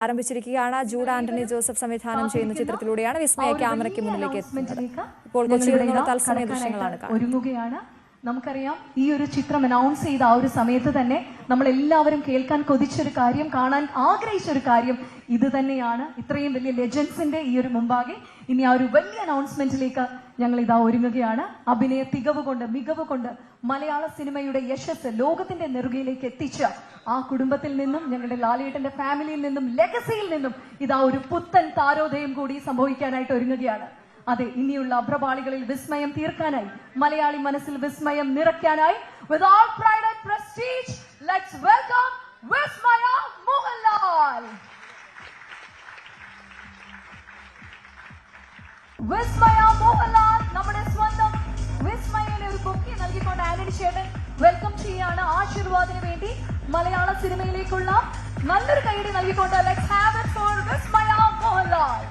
ആരംഭിച്ചിരിക്കുകയാണ്. Jude Antony Joseph സംവിധാനം ചെയ്യുന്ന ചിത്രത്തിലൂടെയാണ് വിസ്മയ ക്യാമറയ്ക്ക് മുന്നിലേക്ക് എത്തുന്നത്. ഇപ്പോൾ കൊച്ചിയിൽ നിന്നുള്ള തത്സമയ ദൃശ്യങ്ങളാണ് ഒരുങ്ങുകയാണ്. നമുക്കറിയാം, ഈ ഒരു ചിത്രം അനൗൺസ് ചെയ്ത ആ ഒരു സമയത്ത് തന്നെ നമ്മൾ എല്ലാവരും കേൾക്കാൻ കൊതിച്ചൊരു കാര്യം, കാണാൻ ആഗ്രഹിച്ചൊരു കാര്യം ഇത് തന്നെയാണ്. ഇത്രയും വലിയ ലെജൻസിന്റെ ഈ ഒരു മുമ്പാകെ ഇനി ആ ഒരു വലിയ അനൗൺസ്മെന്റിലേക്ക് ഞങ്ങൾ ഇതാ ഒരുങ്ങുകയാണ്. അഭിനയ തികവ് കൊണ്ട്, മികവ് കൊണ്ട് മലയാള സിനിമയുടെ യശസ് ലോകത്തിന്റെ നെറുകയിലേക്ക് എത്തിച്ച ആ കുടുംബത്തിൽ നിന്നും, ഞങ്ങളുടെ ലാലേട്ടന്റെ ഫാമിലിയിൽ നിന്നും, ലെഗസിയിൽ നിന്നും ഇതാ ഒരു പുത്തൻ താരോദയം കൂടി സംഭവിക്കാനായിട്ട് ഒരുങ്ങുകയാണ്. അതെ, ഇനിയുള്ള അഭ്രപാളികളിൽ വിസ്മയം തീർക്കാനായി, മലയാളി മനസ്സിൽ വിസ്മയം നിറയ്ക്കാനായി, with all pride and prestige, let's welcome Vismaya Mohanlal. വിസ്മയ മോഹൻലാൽ, നമ്മുടെ സ്വന്തം വിസ്മയനെ ഒരു ബൊക്കെ നൽകിക്കൊണ്ട് ആന്റണി ചേട്ടൻ വെൽക്കം ചെയ്യാണ്. ആശീർവാദിന് വേണ്ടി മലയാള സിനിമയിലേക്കുള്ള നല്ലൊരു കൈയടി നൽകിക്കൊണ്ട് let's have it for വിസ്മയ മോഹൻലാൽ.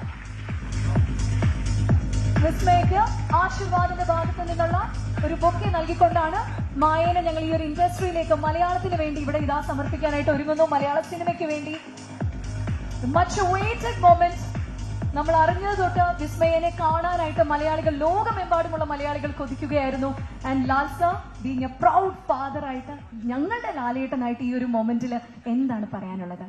വിസ്മയക്ക് ആശീർവാദിന്റെ ഭാഗത്ത് നിന്നുള്ള ഒരു ബൊക്കെ നൽകിക്കൊണ്ടാണ് മായനെ ഞങ്ങൾ ഈ ഒരു ഇൻഡസ്ട്രിയിലേക്ക്, മലയാളത്തിന് വേണ്ടി ഇവിടെ ഇതാ സമർപ്പിക്കാനായിട്ട് ഒരുങ്ങുന്നു. മലയാള സിനിമയ്ക്ക് വേണ്ടി മച്ച് വെയിറ്റഡ് മൊമെന്റ്. നമ്മൾ അറിഞ്ഞത് തൊട്ട് വിസ്മയനെ കാണാനായിട്ട് മലയാളികൾ, ലോകമെമ്പാടുമുള്ള മലയാളികൾ കൊതിക്കുകയായിരുന്നു. And Lal sir, being a proud father ആയിട്ട്, ഞങ്ങളുടെ ലാലേട്ടനായിട്ട് ഈ ഒരു മൊമെന്റിൽ എന്താണ് പറയാനുള്ളത്?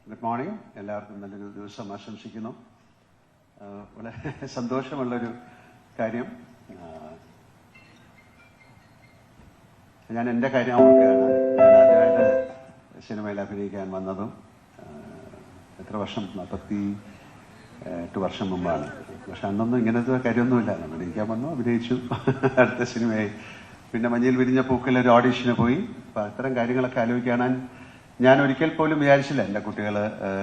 Good morning. എല്ലാവർക്കും നല്ലൊരു ദിവസം ആശംസിക്കുന്നു. വളരെ സന്തോഷമുള്ളൊരു കാര്യം, ഞാൻ എൻ്റെ കാര്യം ഓർക്കുകയാണ്. ഞാൻ ആദ്യമായിട്ട് സിനിമയിൽ അഭിനയിക്കാൻ വന്നതും എത്ര വർഷം, 48 വർഷം മുമ്പാണ്. പക്ഷെ അന്നൊന്നും ഇങ്ങനത്തെ കാര്യമൊന്നുമില്ല. നമ്മൾ അഭിനയിക്കാൻ വന്നു, അഭിനയിച്ചു, അടുത്ത സിനിമയായി. പിന്നെ മഞ്ഞയിൽ വിരിഞ്ഞ പൂക്കളിൽ ഒരു ഓഡിഷന് പോയി. അപ്പം അത്തരം കാര്യങ്ങളൊക്കെ ആലോചിക്കാനാൻ ഞാൻ ഒരിക്കൽ പോലും വിചാരിച്ചില്ല എൻ്റെ കുട്ടികൾ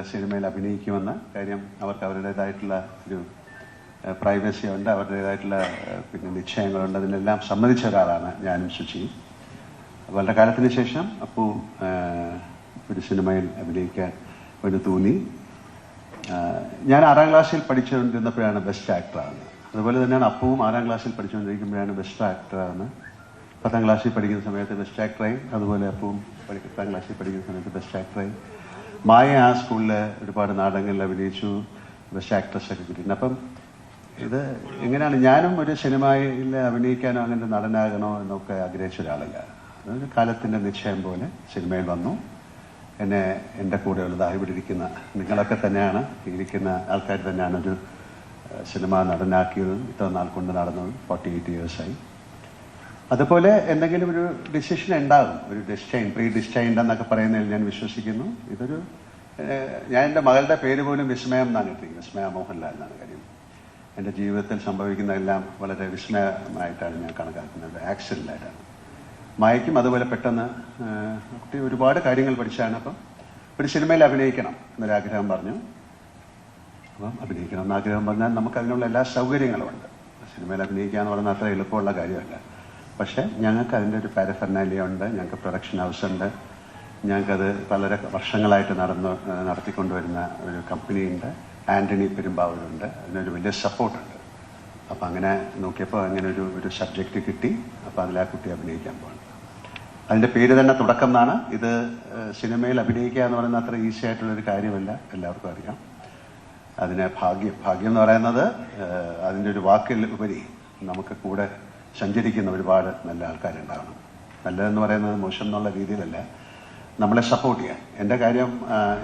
സിനിമയിൽ അഭിനയിക്കുമെന്ന്. കാര്യം അവർക്ക് അവരുടേതായിട്ടുള്ള ഒരു പ്രൈവസി ഉണ്ട്, അവരുടേതായിട്ടുള്ള പിന്നെ നിശ്ചയങ്ങളുണ്ട്. അതിനെല്ലാം സമ്മതിച്ച ഒരാളാണ് ഞാനും ശുചിയും. വളരെ കാലത്തിന് ശേഷം അപ്പു ഒരു സിനിമയിൽ അഭിനയിക്കാൻ ഒരു തോന്നി. ഞാൻ 6ാം ക്ലാസ്സിൽ പഠിച്ചുകൊണ്ടിരുന്നപ്പോഴാണ് ബെസ്റ്റ് ആക്ടറാണ്. അതുപോലെ തന്നെയാണ് അപ്പുവും 6ാം ക്ലാസ്സിൽ പഠിച്ചുകൊണ്ടിരിക്കുമ്പോഴാണ് ബെസ്റ്റ് ആക്ടറാണ്. 10ാം ക്ലാസ്സിൽ പഠിക്കുന്ന സമയത്ത് ബെസ്റ്റ് ആക്ടറായി. അതുപോലെ അപ്പവും 10ാം ക്ലാസ്സിൽ പഠിക്കുന്ന സമയത്ത് ബെസ്റ്റ് ആക്ടറായി. മായ ആ സ്കൂളിൽ ഒരുപാട് നാടകങ്ങളിൽ അഭിനയിച്ചു, ബെസ്റ്റ് ആക്ട്രസ് ഒക്കെ കിട്ടിയിട്ടുണ്ട്. അപ്പം ഇത് എങ്ങനെയാണ്, ഞാനും ഒരു സിനിമയിൽ അഭിനയിക്കാനോ അങ്ങനെ നടനാകണോ എന്നൊക്കെ ആഗ്രഹിച്ച ഒരാളല്ല. അതൊരു കാലത്തിൻ്റെ നിശ്ചയം പോലെ സിനിമയിൽ വന്നു. എന്നെ എൻ്റെ കൂടെയുള്ളതായി ഇവിടെ ഇരിക്കുന്ന നിങ്ങളൊക്കെ തന്നെയാണ്, ഇരിക്കുന്ന ആൾക്കാർ തന്നെയാണ് ഒരു സിനിമ നടനാക്കിയതും ഇത്ര നാൾ കൊണ്ട് നടന്നതും. 48 ഇയേഴ്സായി. അതുപോലെ എന്തെങ്കിലും ഒരു ഡിസിഷൻ ഉണ്ടാകും, ഒരു ഡിസ്റ്റൈൻ, പ്രീ ഡിസ്റ്റൈൻഡ് എന്നൊക്കെ പറയുന്നതിൽ ഞാൻ വിശ്വസിക്കുന്നു. ഇതൊരു, ഞാൻ എൻ്റെ മകളുടെ പേര് പോലും വിസ്മയം എന്നാണ് ഇട്ടിരിക്കുന്നത്, വിസ്മയ മോഹൻലാൽ എന്നാണ്. കാര്യം എൻ്റെ ജീവിതത്തിൽ സംഭവിക്കുന്നതെല്ലാം വളരെ വിസ്മയമായിട്ടാണ് ഞാൻ കണക്കാക്കുന്നത്, ആക്സിഡൻ്റായിട്ടാണ്. മായയ്ക്കും അതുപോലെ പെട്ടെന്ന് കുട്ടി ഒരുപാട് കാര്യങ്ങൾ പഠിച്ചാണ്. അപ്പം ഒരു സിനിമയിൽ അഭിനയിക്കണം എന്നൊരാഗ്രഹം പറഞ്ഞു. അപ്പം അഭിനയിക്കണം എന്നാഗ്രഹം പറഞ്ഞാൽ നമുക്ക് അതിനുള്ള എല്ലാ സൗകര്യങ്ങളും ഉണ്ട്. സിനിമയിൽ അഭിനയിക്കുക എന്ന് പറഞ്ഞാൽ അത്ര എളുപ്പമുള്ള കാര്യമല്ല. പക്ഷേ ഞങ്ങൾക്ക് അതിൻ്റെ ഒരു പാരഫെർനാലിയ ഉണ്ട്, ഞങ്ങൾക്ക് പ്രൊഡക്ഷൻ ഹൗസ് ഉണ്ട്, ഞങ്ങൾക്കത് വളരെ വർഷങ്ങളായിട്ട് നടത്തിക്കൊണ്ടുവരുന്ന ഒരു കമ്പനിയുണ്ട്, ആൻ്റണി പെരുമ്പാവൂരുണ്ട്. അതിനൊരു വലിയ സപ്പോർട്ടുണ്ട്. അപ്പം അങ്ങനെ നോക്കിയപ്പോൾ അങ്ങനെ ഒരു സബ്ജക്റ്റ് കിട്ടി. അപ്പോൾ അതിൽ ആ കുട്ടി അഭിനയിക്കാൻ പോകണം. അതിൻ്റെ പേര് തന്നെ തുടക്കം എന്നാണ്. ഇത് സിനിമയിൽ അഭിനയിക്കുക എന്ന് പറയുന്നത് അത്ര ഈസി ആയിട്ടുള്ളൊരു കാര്യമല്ല, എല്ലാവർക്കും അറിയാം. അതിന് ഭാഗ്യം എന്ന് പറയുന്നത് അതിൻ്റെ ഒരു വാക്കിൽ ഉപരി നമുക്ക് കൂടെ സഞ്ചരിക്കുന്ന ഒരുപാട് നല്ല ആൾക്കാരുണ്ടാവണം. നല്ലതെന്ന് പറയുന്നത് മോശം എന്നുള്ള രീതിയിലല്ല, നമ്മളെ സപ്പോർട്ട് ചെയ്യാൻ. എൻ്റെ കാര്യം,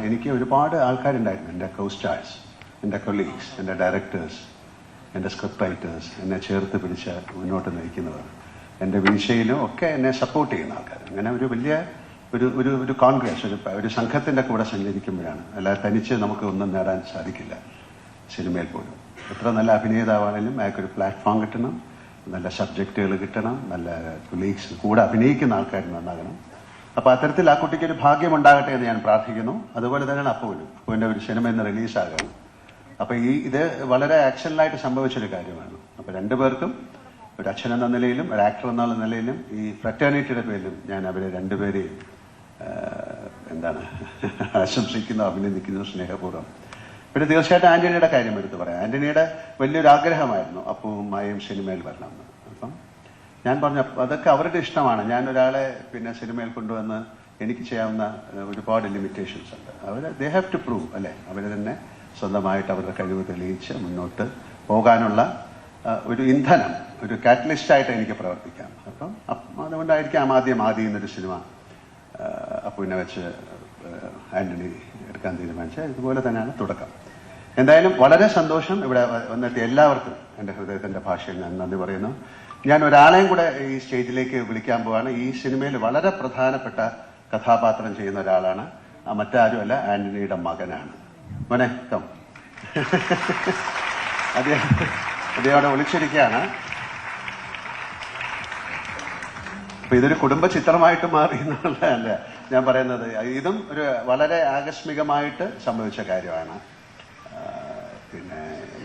എനിക്ക് ഒരുപാട് ആൾക്കാരുണ്ടായിരുന്നു, എൻ്റെ കോസ്റ്റാഴ്സ്, എൻ്റെ കൊളീഗ്സ്, എൻ്റെ ഡയറക്ടേഴ്സ്, എൻ്റെ സ്ക്രിപ്റ്റ് റൈറ്റേഴ്സ്, എന്നെ ചേർത്ത് പിടിച്ച് മുന്നോട്ട് നയിക്കുന്നവർ, എൻ്റെ വീഴ്ചയിലും ഒക്കെ എന്നെ സപ്പോർട്ട് ചെയ്യുന്ന ആൾക്കാർ. അങ്ങനെ ഒരു വലിയ ഒരു കോൺഗ്രസ്, ഒരു സംഘത്തിൻ്റെ കൂടെ സഞ്ചരിക്കുമ്പോഴാണ്. അല്ലാതെ തനിച്ച് നമുക്ക് ഒന്നും നേടാൻ സാധിക്കില്ല. സിനിമയിൽ പോലും എത്ര നല്ല അഭിനേതാവാണെങ്കിലും അയാൾക്കൊരു പ്ലാറ്റ്ഫോം കിട്ടണം, നല്ല സബ്ജക്റ്റുകൾ കിട്ടണം, നല്ല കൊളീഗ്സ്, കൂടെ അഭിനയിക്കുന്ന ആൾക്കാർ നന്നാകണം. അപ്പോൾ അത്തരത്തിൽ ആ കുട്ടിക്ക് ഒരു ഭാഗ്യം ഉണ്ടാകട്ടെ എന്ന് ഞാൻ പ്രാർത്ഥിക്കുന്നു. അതുപോലെ തന്നെയാണ് അപ്പുവിൻ്റെ ഒരു സിനിമ ഇന്ന് റിലീസാകണം. അപ്പോൾ ഇത് വളരെ ആക്ഷനിലായിട്ട് സംഭവിച്ചൊരു കാര്യമാണ്. അപ്പോൾ രണ്ടുപേർക്കും, ഒരു അച്ഛൻ എന്ന നിലയിലും ഒരു ആക്ടർ എന്നുള്ള നിലയിലും ഈ ഫ്രറ്റേണിറ്റിയുടെ പേരിലും ഞാൻ അവരെ രണ്ടുപേരെയും ആശംസിക്കുന്നു, അഭിനന്ദിക്കുന്നു സ്നേഹപൂർവ്വം. പിന്നെ തീർച്ചയായിട്ടും ആന്റണിയുടെ കാര്യം എടുത്ത് പറയാം. ആന്റണിയുടെ വലിയൊരു ആഗ്രഹമായിരുന്നു അപ്പുവും മായയും സിനിമയിൽ വരണമെന്ന്. അപ്പം ഞാൻ പറഞ്ഞു അതൊക്കെ അവരുടെ ഇഷ്ടമാണ്. ഞാൻ ഒരാളെ പിന്നെ സിനിമയിൽ കൊണ്ടുവന്ന് എനിക്ക് ചെയ്യാവുന്ന ഒരുപാട് ലിമിറ്റേഷൻസ് ഉണ്ട്. ദേ ഹാവ് ടു പ്രൂവ് അല്ലേ, അവർ തന്നെ സ്വന്തമായിട്ട് അവരുടെ കഴിവ് തെളിയിച്ച് മുന്നോട്ട് പോകാനുള്ള ഒരു ഇന്ധനം, ഒരു കാറ്റലിസ്റ്റായിട്ട് എനിക്ക് പ്രവർത്തിക്കാം. അപ്പം അതുകൊണ്ടായിരിക്കാം ആദ്യം എന്നൊരു സിനിമ അപ്പുവിനെ വെച്ച് ആന്റണി എടുക്കാൻ തീരുമാനിച്ചത്. ഇതുപോലെ തന്നെയാണ് തുടക്കം. എന്തായാലും വളരെ സന്തോഷം ഇവിടെ വന്നിട്ട് എല്ലാവർക്കും എൻ്റെ ഹൃദയത്തിൻ്റെ ഭാഷയിൽ ഞാൻ നന്ദി പറയുന്നു. ഞാൻ ഒരാളെയും കൂടെ ഈ സ്റ്റേജിലേക്ക് വിളിക്കാൻ പോവാണ്. ഈ സിനിമയിൽ വളരെ പ്രധാനപ്പെട്ട കഥാപാത്രം ചെയ്യുന്ന ഒരാളാണ്. മറ്റാരുമല്ല, ആന്റണിയുടെ മകനാണ്. മോനെ കം. അദ്ദേഹം അവിടെ വിളിച്ചിരിക്കുകയാണ്. അപ്പൊ ഇതൊരു കുടുംബ ചിത്രമായിട്ട് മാറി എന്നുള്ളതല്ല ഞാൻ പറയുന്നത്. ഇതും ഒരു വളരെ ആകസ്മികമായിട്ട് സംഭവിച്ച കാര്യമാണ്. പിന്നെ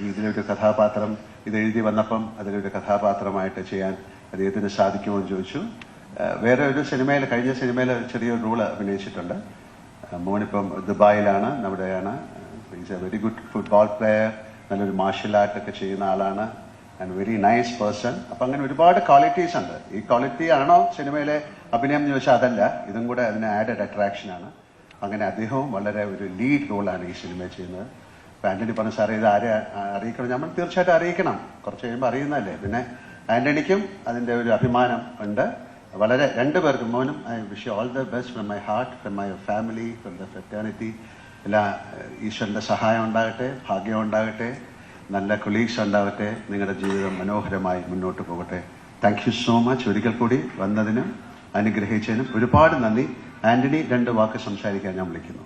ഇതിലൊരു കഥാപാത്രം ഇത് എഴുതി വന്നപ്പം അതിലൊരു കഥാപാത്രമായിട്ട് ചെയ്യാൻ അദ്ദേഹത്തിന് സാധിക്കുമോ എന്ന് ചോദിച്ചു. വേറെ ഒരു സിനിമയിൽ, കഴിഞ്ഞ സിനിമയിൽ ചെറിയൊരു റോള് അഭിനയിച്ചിട്ടുണ്ട്. മോനിപ്പം ദുബായിലാണ്, നമ്മുടെയാണ്. Is a very good football player, നല്ലൊരു മാർഷ്യൽ ആർട്ടൊക്കെ ചെയ്യുന്ന ആളാണ്, ആൻഡ് വെരി നൈസ് പേഴ്സൺ. അപ്പം അങ്ങനെ ഒരുപാട് ക്വാളിറ്റീസ് ഉണ്ട്. ഈ ക്വാളിറ്റി ആണോ സിനിമയിലെ അഭിനയം എന്ന് ചോദിച്ചാൽ അതല്ല, ഇതും കൂടെ അതിന് ആഡഡ് അട്രാക്ഷനാണ്. അങ്ങനെ അദ്ദേഹവും വളരെ ഒരു ലീഡ് റോളാണ് ഈ സിനിമ ചെയ്യുന്നത്. ഇപ്പം ആന്റണി പറഞ്ഞ സാറേ ഇത് ആരെ അറിയിക്കണം, നമ്മൾ തീർച്ചയായിട്ടും അറിയിക്കണം, കുറച്ച് കഴിയുമ്പോൾ അറിയുന്നതല്ലേ. പിന്നെ ആന്റണിക്കും അതിൻ്റെ ഒരു അഭിമാനം ഉണ്ട്. വളരെ രണ്ടുപേർക്കും, മോനും I wish you all the best from my heart, from my family, from the fraternity. എല്ലാ ഈശ്വരൻ്റെ സഹായം ഉണ്ടാകട്ടെ, ഭാഗ്യം ഉണ്ടാകട്ടെ, നല്ല കൊളീഗ്സ് ഉണ്ടാകട്ടെ, നിങ്ങളുടെ ജീവിതം മനോഹരമായി മുന്നോട്ട് പോകട്ടെ. Thank you so much. ഒരിക്കൽ കൂടി വന്നതിനും അനുഗ്രഹിച്ചതിനും ഒരുപാട് നന്ദി. ആന്റണി 2 വാക്ക് സംസാരിക്കാൻ ഞാൻ വിളിക്കുന്നു.